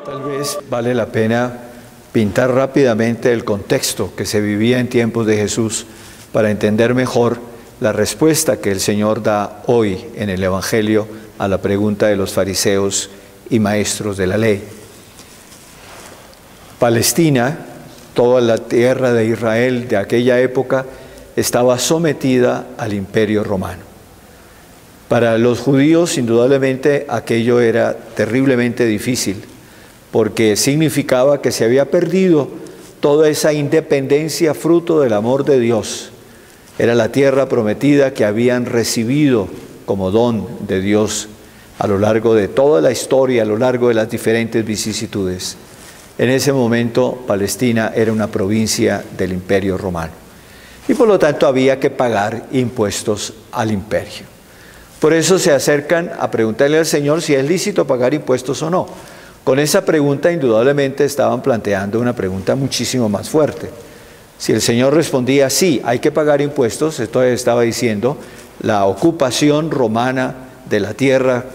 Tal vez vale la pena pintar rápidamente el contexto que se vivía en tiempos de Jesús para entender mejor la respuesta que el Señor da hoy en el Evangelio a la pregunta de los fariseos y maestros de la ley. Palestina, toda la tierra de Israel de aquella época, estaba sometida al Imperio Romano. Para los judíos, indudablemente, aquello era terriblemente difícil, porque significaba que se había perdido toda esa independencia fruto del amor de Dios. Era la tierra prometida que habían recibido como don de Dios a lo largo de toda la historia, a lo largo de las diferentes vicisitudes. En ese momento, Palestina era una provincia del Imperio Romano y por lo tanto había que pagar impuestos al imperio. Por eso se acercan a preguntarle al Señor si es lícito pagar impuestos o no. Con esa pregunta indudablemente estaban planteando una pregunta muchísimo más fuerte. Si el Señor respondía sí, hay que pagar impuestos, entonces estaba diciendo la ocupación romana de la tierra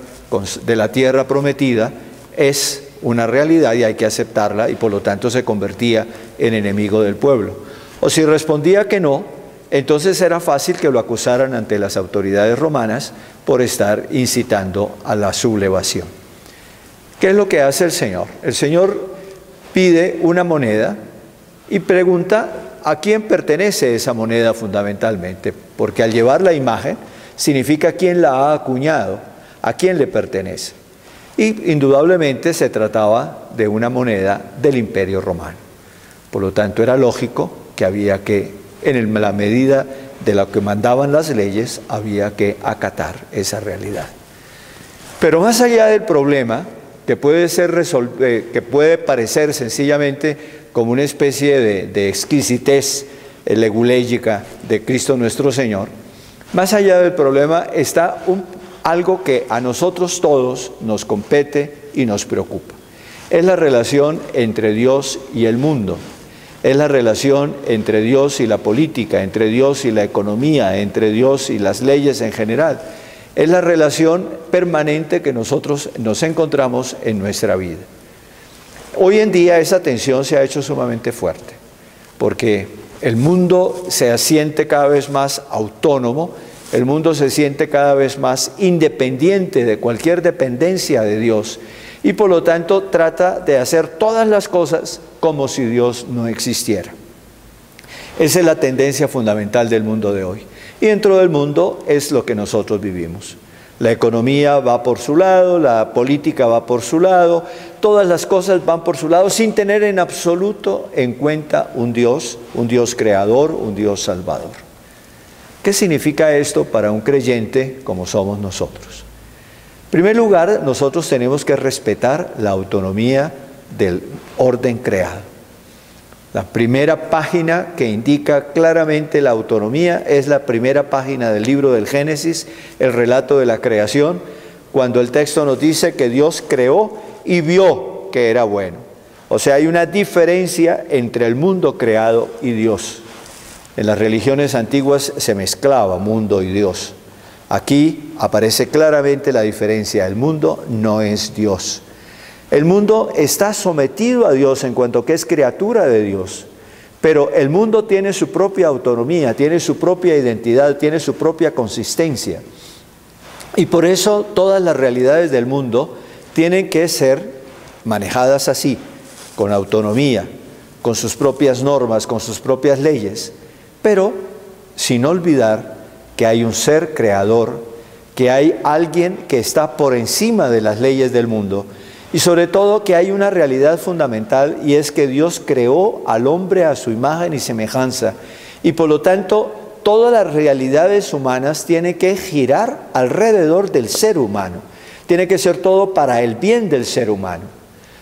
prometida es una realidad y hay que aceptarla, y por lo tanto se convertía en enemigo del pueblo. O si respondía que no, entonces era fácil que lo acusaran ante las autoridades romanas por estar incitando a la sublevación. ¿Qué es lo que hace el Señor? El Señor pide una moneda y pregunta a quién pertenece esa moneda fundamentalmente, porque al llevar la imagen significa quién la ha acuñado, a quién le pertenece. Y indudablemente se trataba de una moneda del Imperio Romano. Por lo tanto, era lógico que había que, en la medida de lo que mandaban las leyes, había que acatar esa realidad. Pero más allá del problema, que puede parecer sencillamente como una especie de exquisitez leguléyica de Cristo nuestro Señor, más allá del problema está algo que a nosotros todos nos compete y nos preocupa. Es la relación entre Dios y el mundo. Es la relación entre Dios y la política, entre Dios y la economía, entre Dios y las leyes en general. Es la relación permanente que nosotros nos encontramos en nuestra vida. Hoy en día esa tensión se ha hecho sumamente fuerte, porque el mundo se siente cada vez más autónomo, el mundo se siente cada vez más independiente de cualquier dependencia de Dios y por lo tanto trata de hacer todas las cosas como si Dios no existiera. Esa es la tendencia fundamental del mundo de hoy. Y dentro del mundo es lo que nosotros vivimos. La economía va por su lado, la política va por su lado, todas las cosas van por su lado sin tener en absoluto en cuenta un Dios creador, un Dios salvador. ¿Qué significa esto para un creyente como somos nosotros? En primer lugar, nosotros tenemos que respetar la autonomía del orden creado. La primera página que indica claramente la autonomía es la primera página del libro del Génesis, el relato de la creación, cuando el texto nos dice que Dios creó y vio que era bueno. O sea, hay una diferencia entre el mundo creado y Dios. En las religiones antiguas se mezclaba mundo y Dios. Aquí aparece claramente la diferencia. El mundo no es Dios. El mundo está sometido a Dios en cuanto que es criatura de Dios, pero el mundo tiene su propia autonomía, tiene su propia identidad, tiene su propia consistencia. Y por eso todas las realidades del mundo tienen que ser manejadas así, con autonomía, con sus propias normas, con sus propias leyes, pero sin olvidar que hay un ser creador, que hay alguien que está por encima de las leyes del mundo. Y sobre todo que hay una realidad fundamental y es que Dios creó al hombre a su imagen y semejanza y por lo tanto todas las realidades humanas tienen que girar alrededor del ser humano. Tiene que ser todo para el bien del ser humano.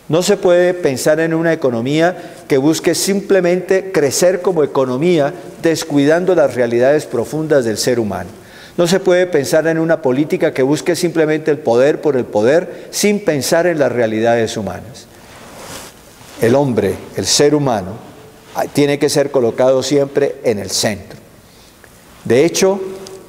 No se puede pensar en una economía que busque simplemente crecer como economía descuidando las realidades profundas del ser humano. No se puede pensar en una política que busque simplemente el poder por el poder sin pensar en las realidades humanas. El hombre, el ser humano, tiene que ser colocado siempre en el centro. De hecho,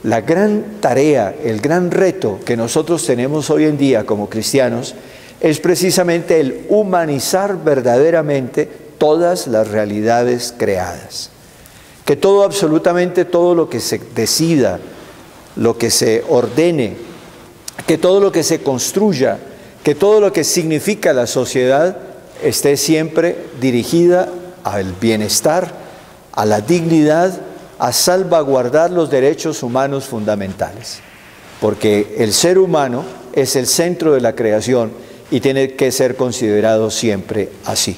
la gran tarea, el gran reto que nosotros tenemos hoy en día como cristianos es precisamente el humanizar verdaderamente todas las realidades creadas. Que todo, absolutamente todo lo que se decida, lo que se ordene, que todo lo que se construya, que todo lo que significa la sociedad esté siempre dirigida al bienestar, a la dignidad, a salvaguardar los derechos humanos fundamentales. Porque el ser humano es el centro de la creación y tiene que ser considerado siempre así.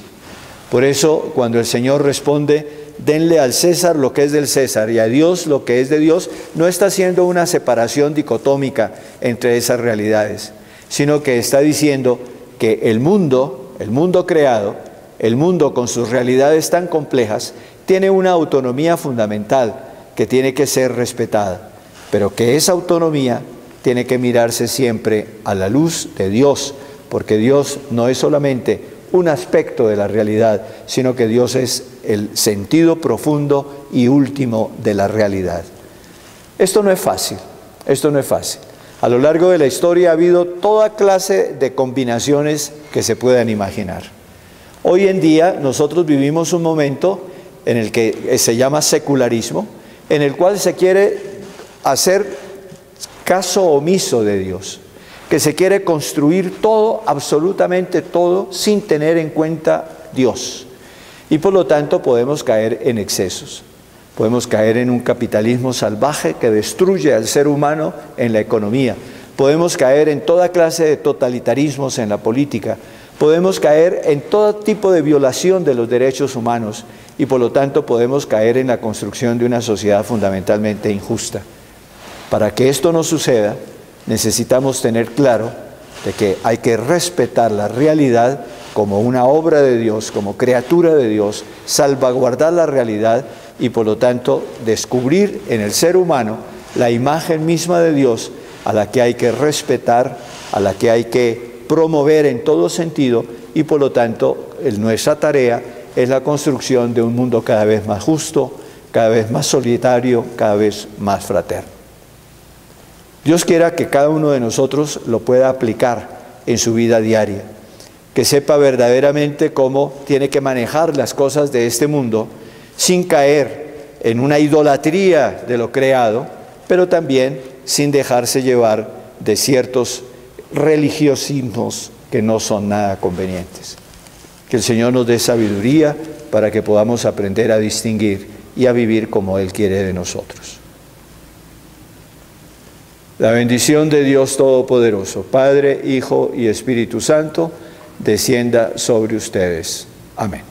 Por eso, cuando el Señor responde, denle al César lo que es del César y a Dios lo que es de Dios, no está haciendo una separación dicotómica entre esas realidades, sino que está diciendo que el mundo creado, el mundo con sus realidades tan complejas, tiene una autonomía fundamental que tiene que ser respetada, pero que esa autonomía tiene que mirarse siempre a la luz de Dios, porque Dios no es solamente un aspecto de la realidad, sino que Dios es el sentido profundo y último de la realidad. Esto no es fácil, esto no es fácil. A lo largo de la historia ha habido toda clase de combinaciones que se puedan imaginar. Hoy en día nosotros vivimos un momento en el que se llama secularismo, en el cual se quiere hacer caso omiso de Dios, que se quiere construir todo, absolutamente todo, sin tener en cuenta Dios. Y por lo tanto podemos caer en excesos. Podemos caer en un capitalismo salvaje que destruye al ser humano en la economía. Podemos caer en toda clase de totalitarismos en la política. Podemos caer en todo tipo de violación de los derechos humanos y por lo tanto podemos caer en la construcción de una sociedad fundamentalmente injusta. Para que esto no suceda, necesitamos tener claro de que hay que respetar la realidad como una obra de Dios, como criatura de Dios, salvaguardar la realidad y por lo tanto descubrir en el ser humano la imagen misma de Dios a la que hay que respetar, a la que hay que promover en todo sentido y por lo tanto nuestra tarea es la construcción de un mundo cada vez más justo, cada vez más solidario, cada vez más fraterno. Dios quiera que cada uno de nosotros lo pueda aplicar en su vida diaria, que sepa verdaderamente cómo tiene que manejar las cosas de este mundo sin caer en una idolatría de lo creado, pero también sin dejarse llevar de ciertos religiosismos que no son nada convenientes. Que el Señor nos dé sabiduría para que podamos aprender a distinguir y a vivir como Él quiere de nosotros. La bendición de Dios Todopoderoso, Padre, Hijo y Espíritu Santo, descienda sobre ustedes. Amén.